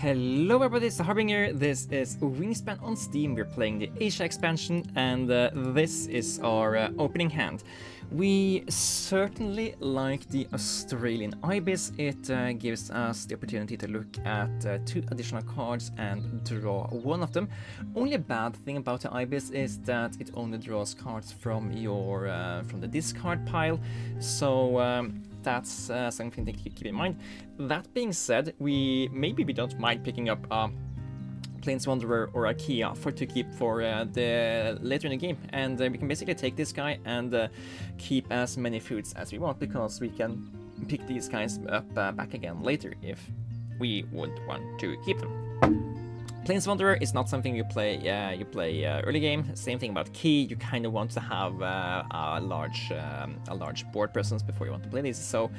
Hello everybody, it's the Harbinger. This is Wingspan on Steam. We're playing the Asia expansion, and this is our opening hand. We certainly like the Australian Ibis. It gives us the opportunity to look at 2 additional cards and draw one of them. Only a bad thing about the Ibis is that it only draws cards from your from the discard pile. So that's something to keep in mind. That being said, maybe we don't mind picking up a Plains Wanderer or a Kia to keep for the later in the game, and we can basically take this guy and keep as many foods as we want, because we can pick these guys up back again later if we would want to keep them. Plains Wanderer is not something you play early game. Same thing about Key. You kind of want to have a large board presence before you want to play these. So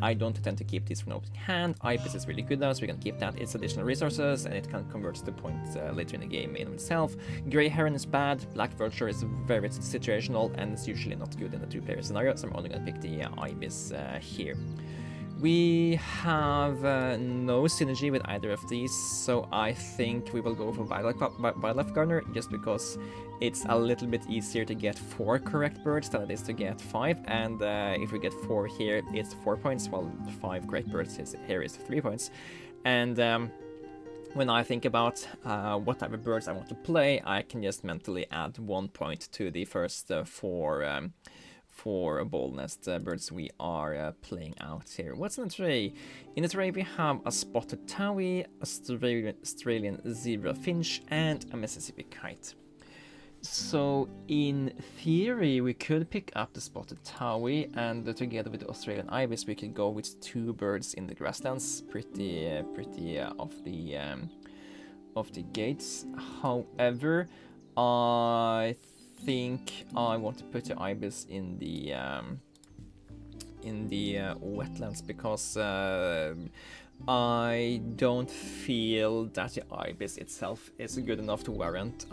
I don't tend to keep these from opening hand. Ibis is really good though, so we can keep that. It's additional resources and it can convert to points later in the game in itself. Grey Heron is bad. Black Vulture is very situational and it's usually not good in the 2-player scenario. So I'm only gonna pick the Ibis here. We have no synergy with either of these, so I think we will go for Wildlife Gardener, just because it's a little bit easier to get 4 correct birds than it is to get 5, and if we get 4 here, it's 4 points, while 5 correct birds here is 3 points. And when I think about what type of birds I want to play, I can just mentally add 1 point to the first 4 boldness birds we are playing out here. What's in the tray? In the tray we have a spotted Towie, Australian zebra finch, and a Mississippi kite. So in theory we could pick up the spotted Towie, and together with the Australian Ibis we could go with 2 birds in the grasslands. Pretty off the gates. However, I think I want to put the Ibis in the wetlands, because I don't feel that the Ibis itself is good enough to warrant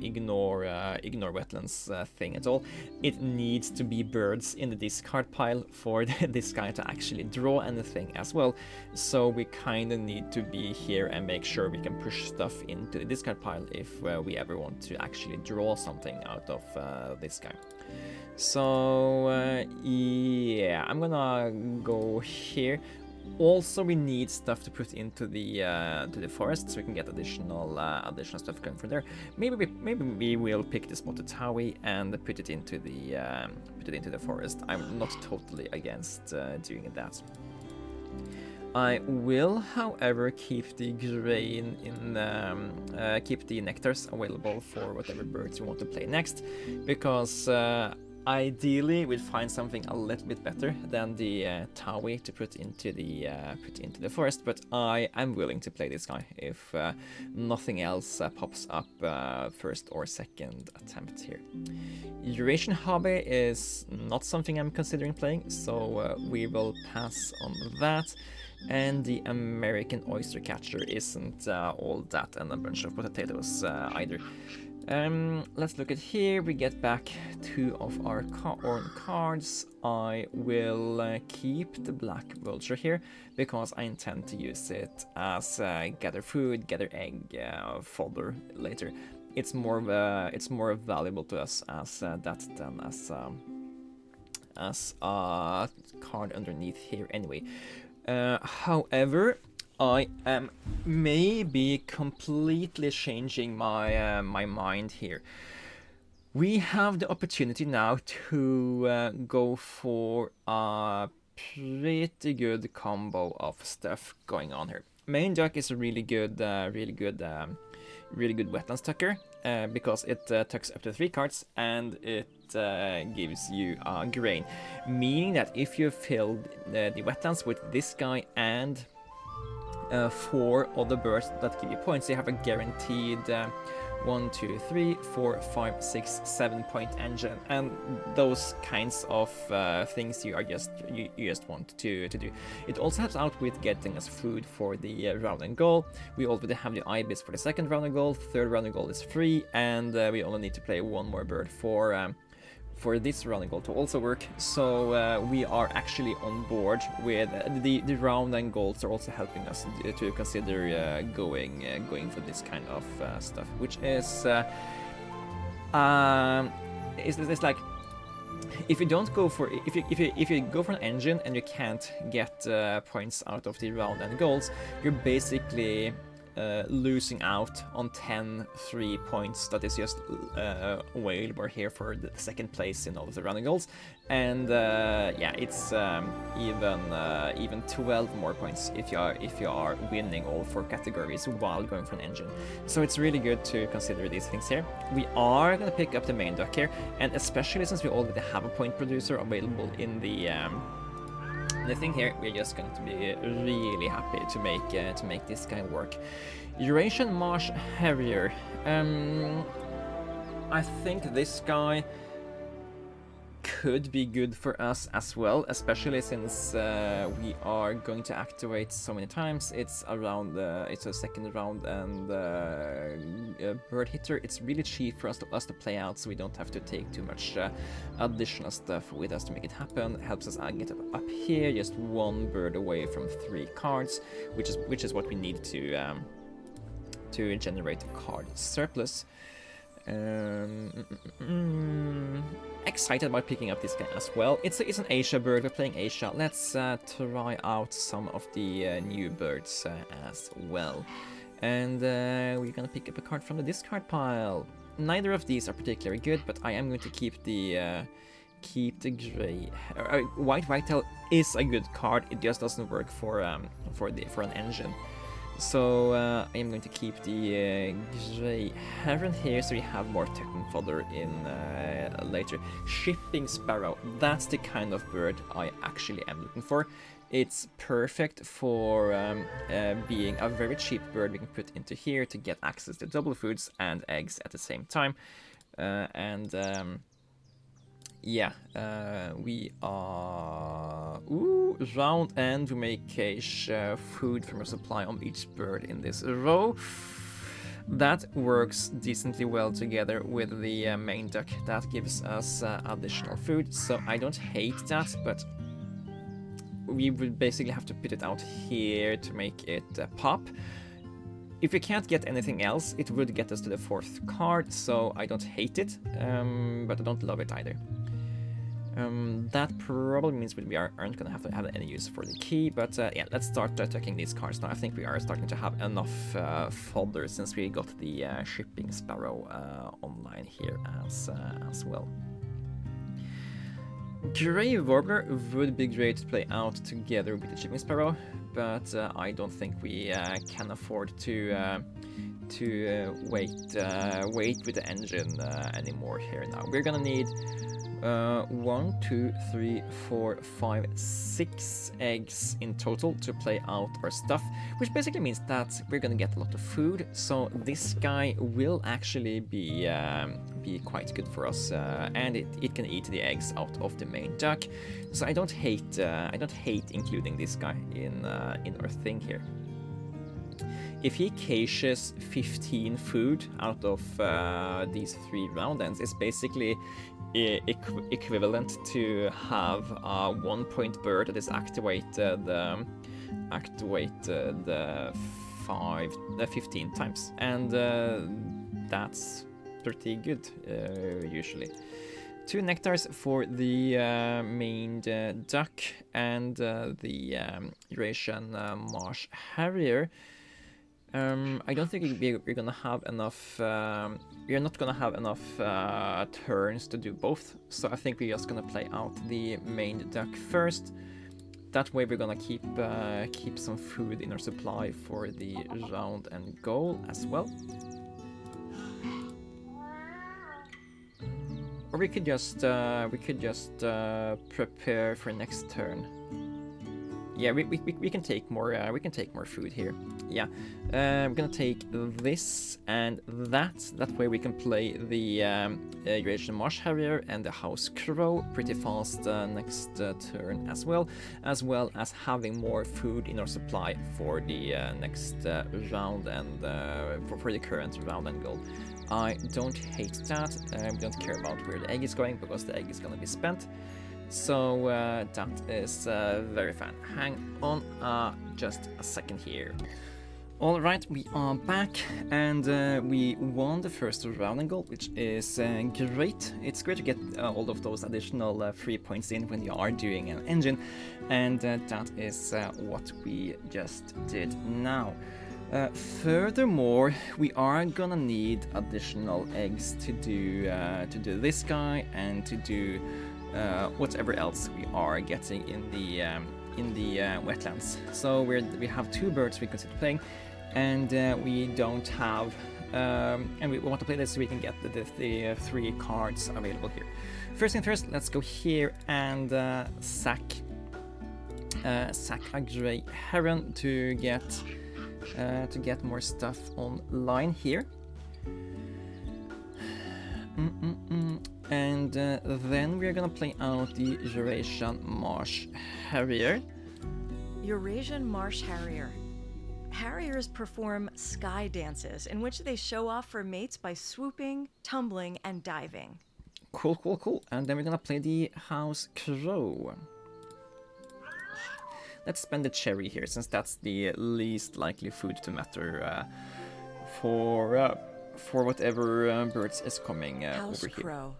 ignore wetlands thing at all. It needs to be birds in the discard pile for this guy to actually draw anything as well. So we kind of need to be here and make sure we can push stuff into the discard pile if we ever want to actually draw something out of this guy. So yeah, I'm gonna go here. Also, we need stuff to put into the forest, so we can get additional stuff going from there. Maybe we will pick the spotted Towie and put it into the forest. I'm not totally against doing that. I will, however, keep the grain keep the nectars available for whatever birds you want to play next, because ideally we'd find something a little bit better than the Towie to put into the forest, but I am willing to play this guy if nothing else pops up first or second attempt here. Eurasian Hobby is not something I'm considering playing, so we will pass on that. And the American Oyster Catcher isn't all that and a bunch of potatoes either. Let's look at here. We get back 2 of our cards. I will keep the Black Vulture here because I intend to use it as gather food, gather egg, fodder later. It's more valuable to us as that than as a card underneath here anyway. However, I am maybe completely changing my my mind here. We have the opportunity now to go for a pretty good combo of stuff going on here. Main Duck is a really good wetlands tucker because it tucks up to 3 cards and it gives you grain, meaning that if you fill the wetlands with this guy and 4 other birds that give you points, you have a guaranteed 1, 2, 3, 4, 5, 6, 7 point engine, and those kinds of things you just want to do. It also helps out with getting us food for the round and goal. We already have the Ibis for the second round and goal. Third round and goal is free, and we only need to play 1 more bird for for this running goal to also work. So we are actually on board with the round and goals are also helping us to consider going for this kind of stuff, which is it's like if you don't go for if you go for an engine and you can't get points out of the round and goals, you're basically losing out on 10 points that is just available here for the second place in all of the running goals, and yeah, it's even 12 more points if you are winning all 4 categories while going for an engine. So it's really good to consider these things here. We are gonna pick up the main duck here, and especially since we already have a point producer available in the thing here, we're just going to be really happy to make this guy work. Eurasian Marsh Harrier. I think this guy could be good for us as well, especially since we are going to activate so many times. It's around it's a second round and bird hitter. It's really cheap for us to play out, so we don't have to take too much additional stuff with us to make it happen. Helps us get up here, just 1 bird away from 3 cards, which is what we need to generate a card surplus. Excited about picking up this guy as well. It's an Asia bird. We're playing Asia. Let's try out some of the new birds as well. And we're gonna pick up a card from the discard pile. Neither of these are particularly good, but I am going to keep the gray. White Whitetail is a good card. It just doesn't work for an engine. So I am going to keep the Grey Heron here, so we have more token fodder in later. Shipping Sparrow, that's the kind of bird I actually am looking for. It's perfect for being a very cheap bird we can put into here to get access to double foods and eggs at the same time. Yeah, we are... Ooh, round and we make cache food from a supply on each bird in this row. That works decently well together with the main duck. That gives us additional food, so I don't hate that, but we would basically have to put it out here to make it pop. If we can't get anything else, it would get us to the 4th card, so I don't hate it, but I don't love it either. That probably means we aren't going to have any use for the key, but yeah, let's start tucking these cards now. I think we are starting to have enough fodder since we got the Shipping Sparrow online here as well. Grey Warbler would be great to play out together with the Shipping Sparrow, but I don't think we can afford to wait with the engine anymore here now. We're gonna need 1, 2, 3, 4, 5, 6 eggs in total to play out our stuff, which basically means that we're gonna get a lot of food. So this guy will actually be quite good for us, and it can eat the eggs out of the main duck. So I don't hate including this guy in our thing here. If he caches 15 food out of these 3 round ends, it's basically equivalent to have a 1-point bird that is activated 15 times, and that's pretty good usually. 2 nectars for the main duck and the Eurasian Marsh Harrier. I don't think we're gonna have enough. We're not gonna have enough turns to do both. So I think we're just gonna play out the main duck first. That way we're gonna keep some food in our supply for the round and goal as well. Or we could just prepare for next turn. Yeah, we can take more. We can take more food here. Yeah, we're gonna take this and that. That way we can play the Eurasian Marsh Harrier and the House Crow pretty fast next turn as well as having more food in our supply for the next round and for the current round and goal. I don't hate that. We don't care about where the egg is going because the egg is gonna be spent. So that is very fine. Hang on just a second here. Alright, we are back and we won the first round and goal, which is great. It's great to get all of those additional 3 points in when you are doing an engine, and that is what we just did now. Furthermore, we are gonna need additional eggs to do this guy and to do whatever else we are getting in the wetlands. So we have 2 birds we consider playing, and we don't have and we want to play this so we can get the 3 cards available here. First thing first, let's go here and sack a grey heron to get more stuff online here. And then we're gonna play out the Eurasian Marsh Harrier. Eurasian Marsh Harrier. Harriers perform sky dances in which they show off for mates by swooping, tumbling, and diving. Cool. And then we're gonna play the House Crow. Let's spend the cherry here, since that's the least likely food to matter for whatever birds is coming House over here. Crow.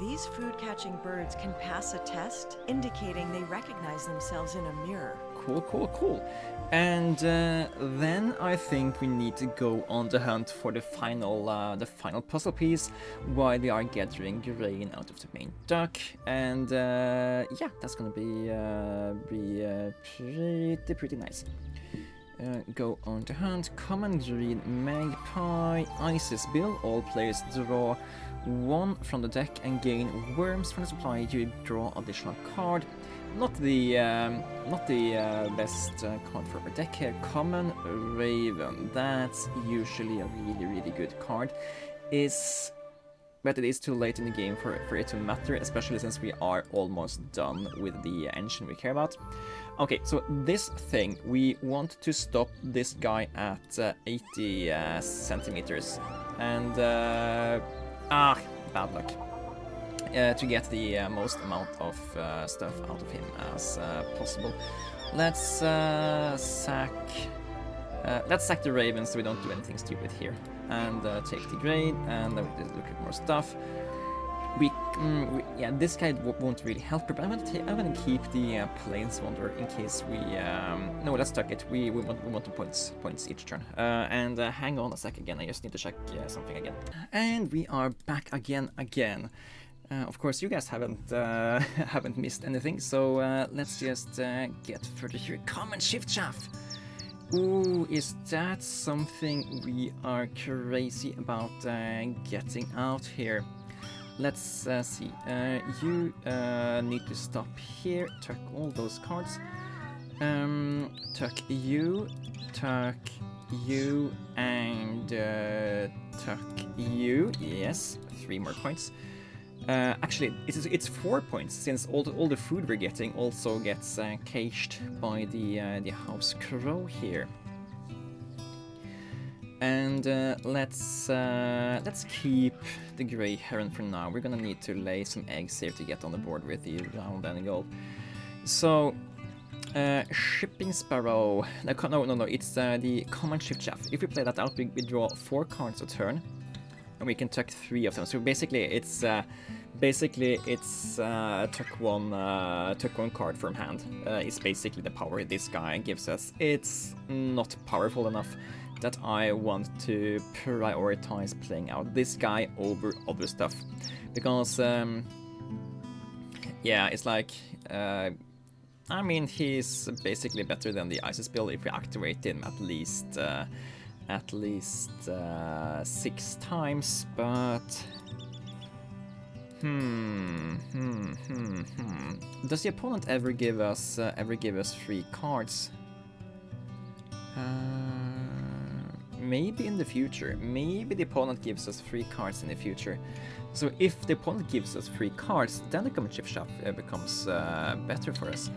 These food-catching birds can pass a test indicating they recognize themselves in a mirror. Cool. And then I think we need to go on the hunt for the final puzzle piece while we are gathering grain out of the main duck. And yeah, that's gonna be pretty nice. Go on the hunt. Common green magpie, Isis bill. All players draw 1 from the deck and gain worms from the supply. You draw additional card. Not the best card for our deck here. Common raven. That's usually a really good card. But it is too late in the game for it to matter, especially since we are almost done with the engine we care about. Okay, so this thing, we want to stop this guy at 80 centimeters. And, bad luck. To get the most amount of stuff out of him as possible. Let's sack the ravens so we don't do anything stupid here. And take the grain, and then we look at more stuff. Yeah, this guy won't really help her, but I'm gonna keep the Planeswalker in case we... no, let's tuck it. We want the points each turn. And hang on a sec again, I just need to check something again. And we are back again. Of course, you guys haven't missed anything, so let's just get further here. Common shift shaft. Ooh, is that something we are crazy about getting out here? Let's see. You need to stop here. Tuck all those cards. Tuck you, and tuck you. Yes, 3 more points. Actually, it's 4 points, since all the food we're getting also gets caged by the House Crow here. And let's keep the grey heron for now. We're gonna need to lay some eggs here to get on the board with the round and goal. So, shipping sparrow. No. It's the common shift shaft. If we play that out, we draw 4 cards a turn, and we can tuck 3 of them. So basically, it's tuck one card from hand. It's basically the power this guy gives us. It's not powerful enough that I want to prioritize playing out this guy over other stuff, because yeah, it's like I mean, he's basically better than the Isis bill if we activate him at least 6 times, but Does the opponent ever give us 3 cards? Maybe in the future. Maybe the opponent gives us 3 cards in the future. So if the opponent gives us 3 cards, then the common shift shaft becomes better for us.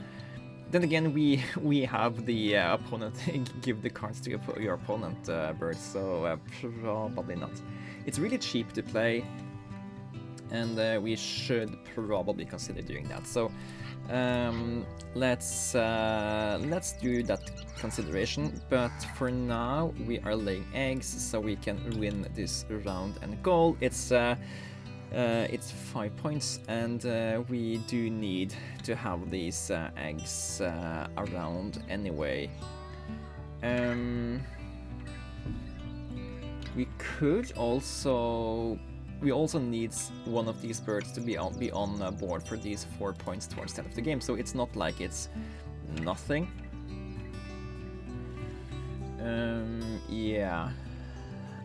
Then again, we have the opponent give the cards to your opponent, Bird, so probably not. It's really cheap to play, and we should probably consider doing that. So let's do that consideration. But for now, we are laying eggs, so we can win this round and goal. It's 5 points, and we do need to have these eggs around anyway. We also need one of these birds to be on board for these 4 points towards the end of the game, so it's not like it's nothing. Yeah.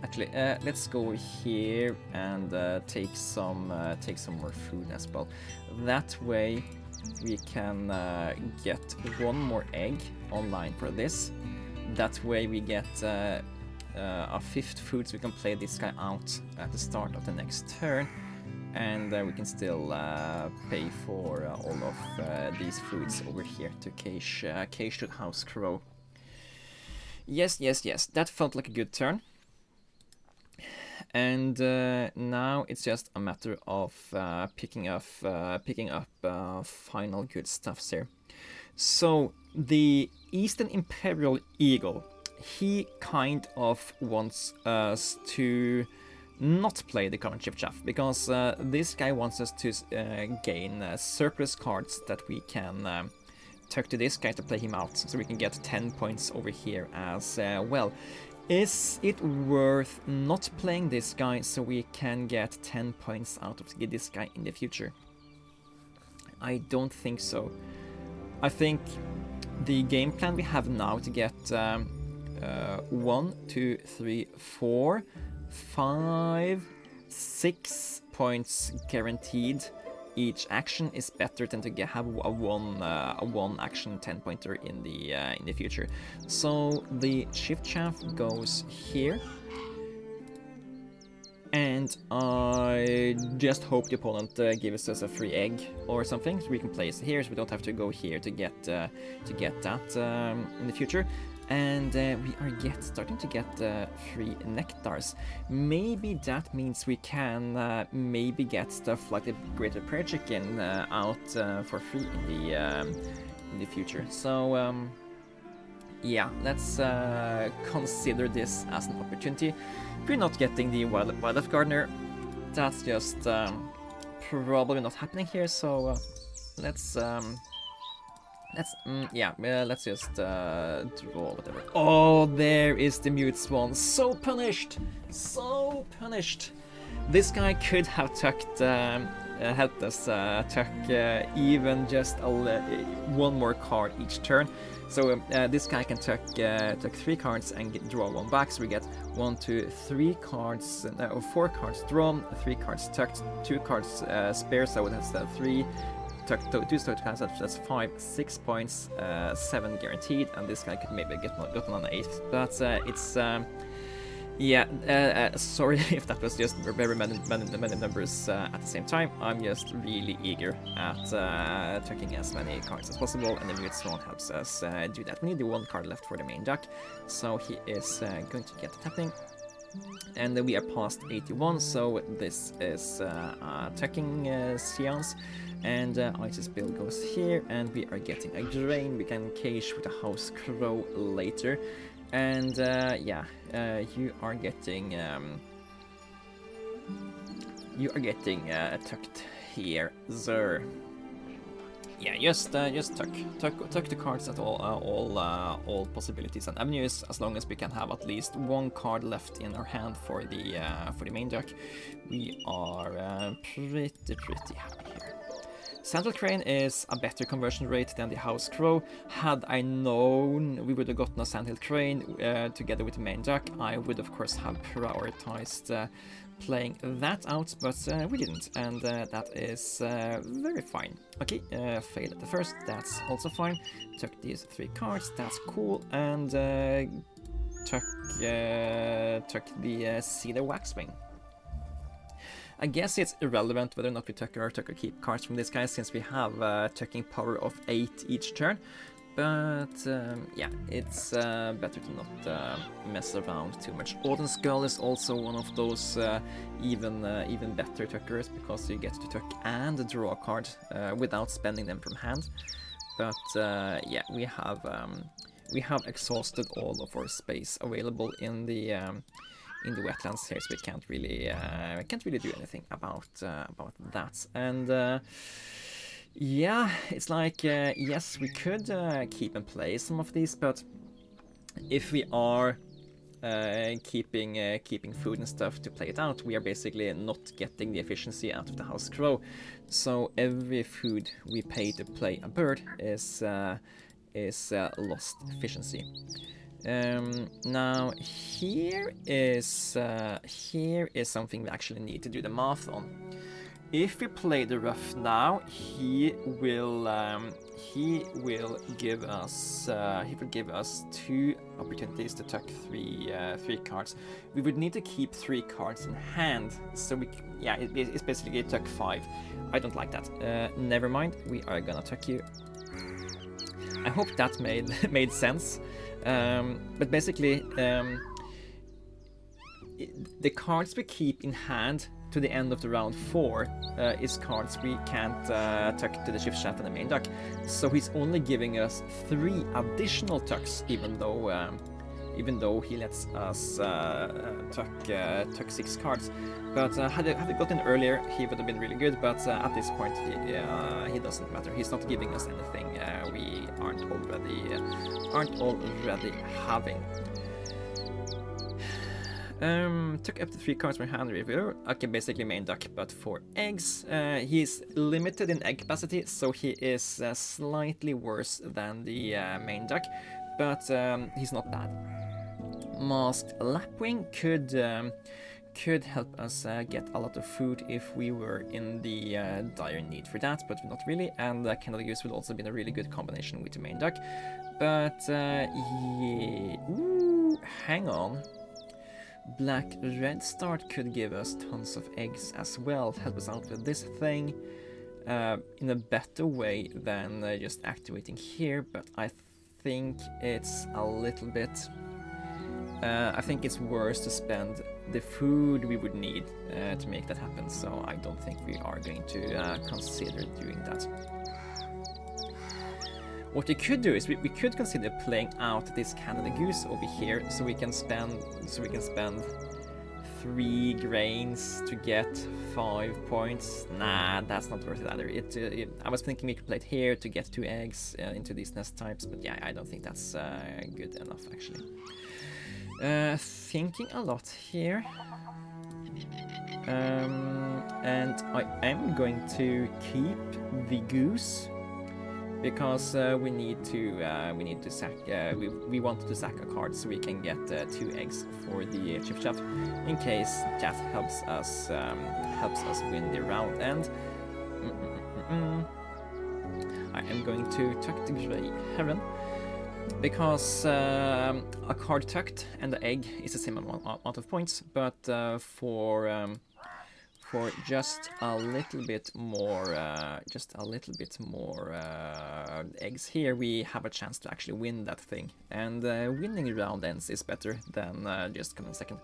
Actually, let's go over here and take some more food as well. That way, we can get 1 more egg online for this. That way, we get a 5th food, so we can play this guy out at the start of the next turn, and we can still pay for all of these foods over here to Cage to House Crow. Yes. That felt like a good turn. And now it's just a matter of picking up final good stuffs here. So the Eastern Imperial Eagle, he kind of wants us to not play the common shift shaft, because this guy wants us to gain surplus cards that we can tuck to this guy to play him out, so we can get 10 points over here as well. Is it worth not playing this guy so we can get 10 points out of this guy in the future? I don't think so. I think the game plan we have now to get 1, 2, 3, 4, 5, 6 points guaranteed each action is better than to have a one action 10 pointer in the future. So the shift shaft goes here, and I just hope the opponent gives us a free egg or something, so we can place it here, so we don't have to go here to get that in the future. And we are starting to get 3 nectars. Maybe that means we can maybe get stuff like the Greater Prayer Chicken out for free in the future. So yeah, let's consider this as an opportunity. If we're not getting the Wildlife Gardener, that's just probably not happening here. So let's just draw whatever. Oh, there is the Mute Swan. So punished! So punished! This guy could have helped us tuck even just 1 more card each turn. So this guy can tuck 3 cards and draw 1 back. So we get 1, 2, 3 cards, 4 cards drawn, 3 cards tucked, 2 cards spare. So that's 3. Tuck 2 start class, that's 5, 6 points, 7 guaranteed, and this guy could maybe gotten on an 8. But it's sorry if that was just very many numbers at the same time. I'm just really eager at tucking as many cards as possible, and the Mute Swan helps us do that. We need the 1 card left for the main deck, so he is going to get the tapping. And then we are past 81, so this is a tucking seance. And Isis Bill goes here, and we are getting a drain. We can cage with a House Crow later. And you are getting tucked here, sir. Yeah, just tuck the cards at all possibilities and avenues, as long as we can have at least 1 card left in our hand for the main deck. We are pretty happy here. Central Crane is a better conversion rate than the House Crow. Had I known we would have gotten a Sandhill Crane together with the main duck, I would of course have prioritized playing that out, but we didn't, and that is very fine. Okay, failed at the first, that's also fine. Took these 3 cards, that's cool, and took the Cedar Waxwing. I guess it's irrelevant whether or not we tuck or keep cards from this guy, since we have tucking power of 8 each turn. But yeah, it's better to not mess around too much. Odin Skull is also one of those even better tuckers, because you get to tuck and draw a card without spending them from hand. But yeah, we have exhausted all of our space available in the wetlands here, so we can't really do anything about that. And yeah, it's like yes, we could keep and play some of these, but if we are keeping food and stuff to play it out, we are basically not getting the efficiency out of the House Crow. So every food we pay to play a bird is lost efficiency. Now here is something we actually need to do the math on. If we play the rough now, he will give us 2 opportunities to tuck 3 cards. We would need to keep 3 cards in hand, so it's basically tuck 5. I don't like that. Never mind, we are gonna tuck you. I hope that made sense. But basically, the cards we keep in hand to the end of the round 4 is cards we can't tuck to the shift shaft and the main duck. So he's only giving us 3 additional tucks, even though he lets us tuck 6 cards. But had it gotten earlier, he would have been really good. But at this point, he doesn't matter. He's not giving us anything we aren't already having. Took up the 3 cards from hand review. Okay, basically main duck, but for eggs. He's limited in egg capacity, so he is slightly worse than the main duck, but he's not bad. Masked Lapwing could help us get a lot of food if we were in the dire need for that, but not really. And Canada Goose would also been a really good combination with the main duck. But yeah, ooh, hang on. Black Red Start could give us tons of eggs as well, help us out with this thing in a better way than just activating here, but I think it's a little bit... I think it's worse to spend the food we would need to make that happen, so I don't think we are going to consider doing that. What we could do is we could consider playing out this Canada Goose over here, so we can spend 3 grains to get 5 points. Nah, that's not worth it either. I was thinking we could play it here to get 2 eggs into these nest types, but yeah, I don't think that's good enough actually. Thinking a lot here. And I am going to keep the goose, because we need to sack. We wanted to sack a card so we can get 2 eggs for the shift shaft, in case that helps us win the round. And I am going to tuck the Grey Heron, because a card tucked and the egg is the same amount of points, but for just a little bit more eggs here, we have a chance to actually win that thing. And winning round ends is better than just coming second.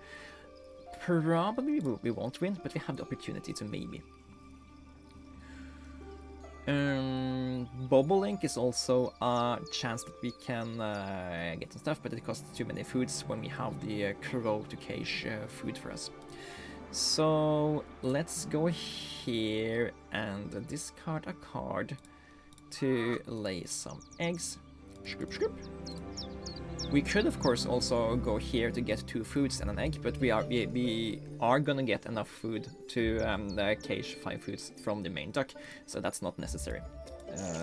Probably we won't win, but we have the opportunity to maybe. Bobolink is also a chance that we can get some stuff, but it costs too many foods when we have the crow to cache food for us. So let's go here and discard a card to lay some eggs. Scoop, scoop. We could, of course, also go here to get 2 foods and an egg, but we are gonna get enough food to cage 5 foods from the main duck, so that's not necessary.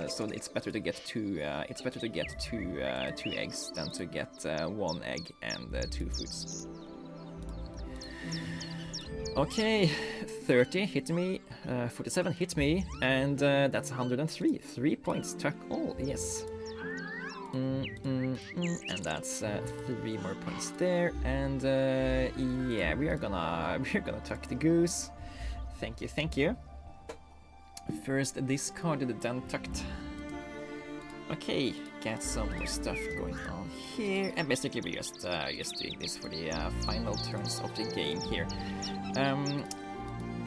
So it's better to get two. It's better to get two eggs than to get 1 egg and 2 foods. Okay, 30 hit me, 47 hit me, and that's 103. 3 points. Tuck all. Yes. And that's 3 more points there. And yeah, we're gonna tuck the goose. Thank you, thank you. First discarded, then tucked. Okay, get some more stuff going on here, and basically we're just doing this for the final turns of the game here.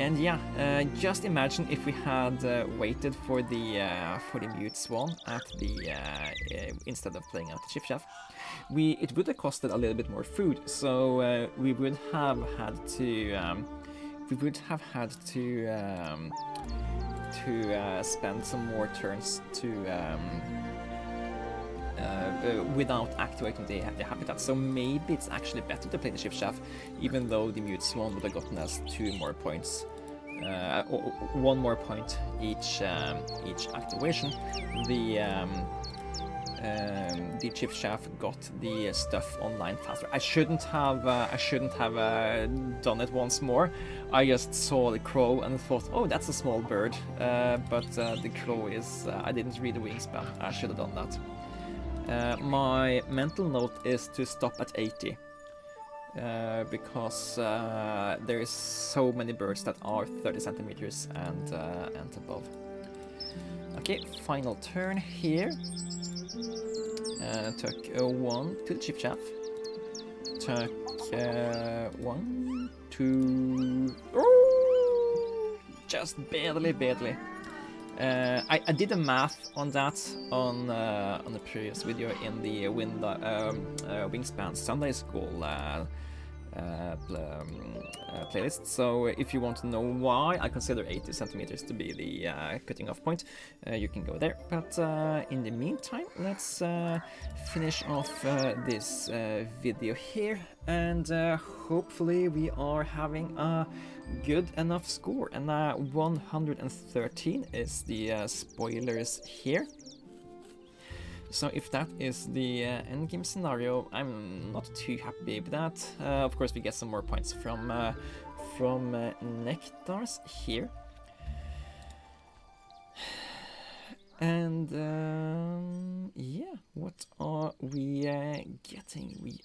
And yeah, just imagine if we had waited for the mute swan at the instead of playing out the chiff chaff. It would have costed a little bit more food, so we would have had to spend some more turns to without activating the habitat. So maybe it's actually better to play the chiff chaff, even though the mute swan would have gotten us 2 more points, 1 more point each activation. The chiff chaff got the stuff online faster. I shouldn't have done it once more. I just saw the crow and thought, oh, that's a small bird, but the crow is. I didn't read the wingspan. I should have done that. My mental note is to stop at 80. Because there is so many birds that are 30 centimeters and above. Okay, final turn here. Tuck 1 to the chiff chaff. Tuck 1, 2. Oh, just barely. I did the math on that on the previous video in the Wingspan Sunday School playlist. So if you want to know why I consider 80 centimeters to be the cutting off point, you can go there. But in the meantime, let's finish off this video here, and hopefully we are having a good enough score. And 113 is the spoilers here. So if that is the endgame scenario, I'm not too happy with that. Of course, we get some more points from Nectars here. And yeah, what are we getting? We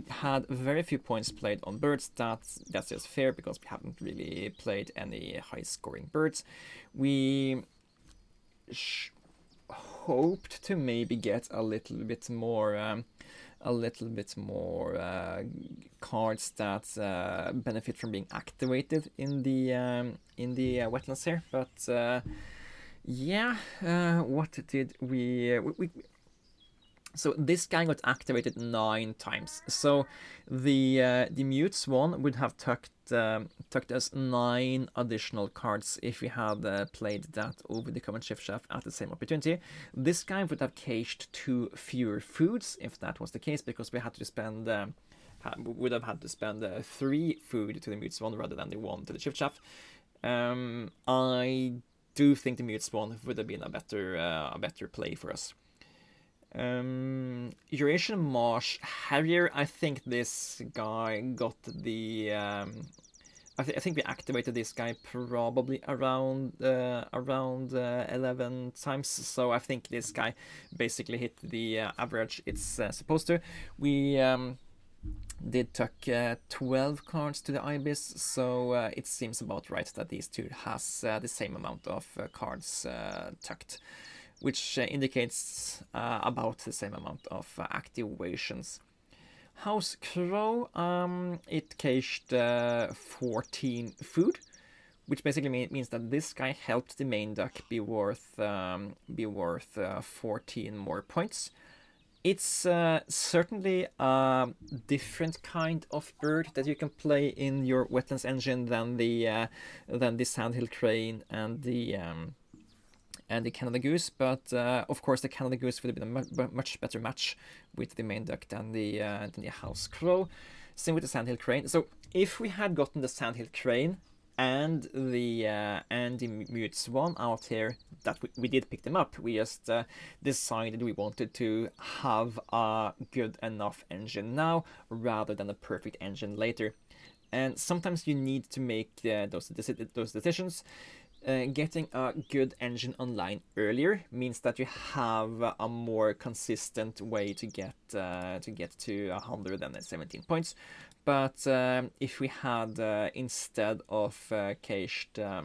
had very few points played on birds. That's just fair because we haven't really played any high-scoring birds. We hoped to maybe get a little bit more cards that benefit from being activated in the wetlands here, but yeah, what did we so this guy got activated 9 times. So the mute swan would have tucked us 9 additional cards if we had played that over the common chiff chaff at the same opportunity. This guy would have caged 2 fewer foods if that was the case, because we had to spend would have had to spend 3 food to the mute swan rather than the 1 to the chiff chaff. I do think the mute swan would have been a better play for us. Eurasian Marsh Harrier, I think this guy got the I think we activated this guy probably around 11 times, so I think this guy basically hit the average it's supposed to. We did tuck 12 cards to the ibis, so it seems about right that these two has the same amount of cards tucked, which indicates about the same amount of activations. House Crow, it caged 14 food, which basically means that this guy helped the main duck be worth 14 more points. It's certainly a different kind of bird that you can play in your Wetlands engine than the Sandhill Crane and the and the Canada Goose, but of course the Canada Goose would have been a much better match with the main duck than the house crow. Same with the sandhill crane. So if we had gotten the sandhill crane and the mute swan out here, that we did pick them up. We just decided we wanted to have a good enough engine now rather than a perfect engine later. And sometimes you need to make those decisions. Getting a good engine online earlier means that you have a more consistent way to get to 117 points. But if we had instead of caching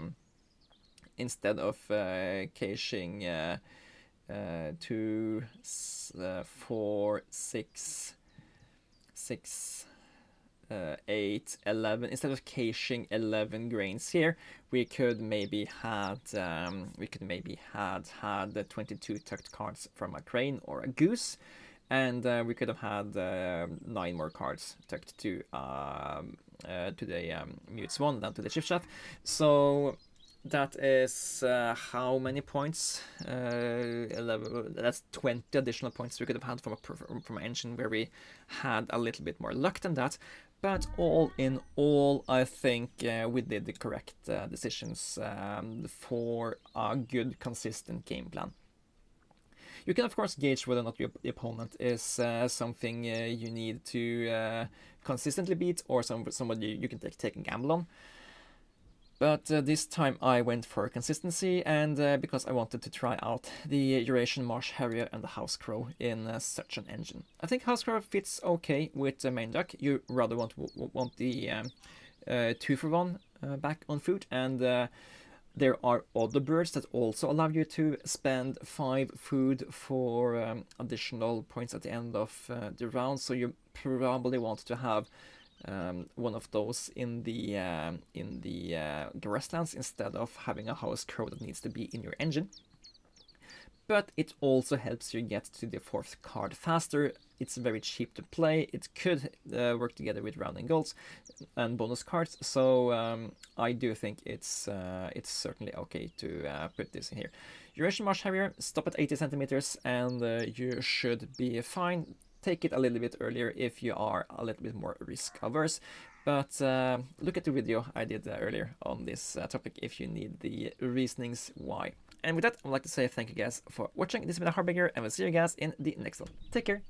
2, 4, 6, 8, 11. Instead of caching 11 grains here, we could maybe had the 22 tucked cards from a crane or a goose, and we could have had 9 more cards tucked to the mute swan, down to the chief chef. So that is how many points? 11, that's 20 additional points we could have had from an engine where we had a little bit more luck than that. But all in all, I think we did the correct decisions for a good, consistent game plan. You can, of course, gauge whether or not your opponent is something you need to consistently beat, or somebody you can take a gamble on. But this time I went for consistency, and because I wanted to try out the Eurasian Marsh Harrier and the House Crow in such an engine. I think House Crow fits okay with the main duck. You rather want the 2-for-1 back on food, and there are other birds that also allow you to spend 5 food for additional points at the end of the round, so you probably want to have one of those in the grasslands instead of having a house crow that needs to be in your engine. But it also helps you get to the 4th card faster. It's very cheap to play. It could work together with rounding goals and bonus cards. So I do think it's certainly okay to put this in here. Eurasian Marsh Harrier, stop at 80 centimeters, and you should be fine. Take it a little bit earlier if you are a little bit more risk averse, but look at the video I did earlier on this topic if you need the reasonings why. And with that, I would like to say thank you guys for watching. This has been a Harbinger, and we'll see you guys in the next one. Take care.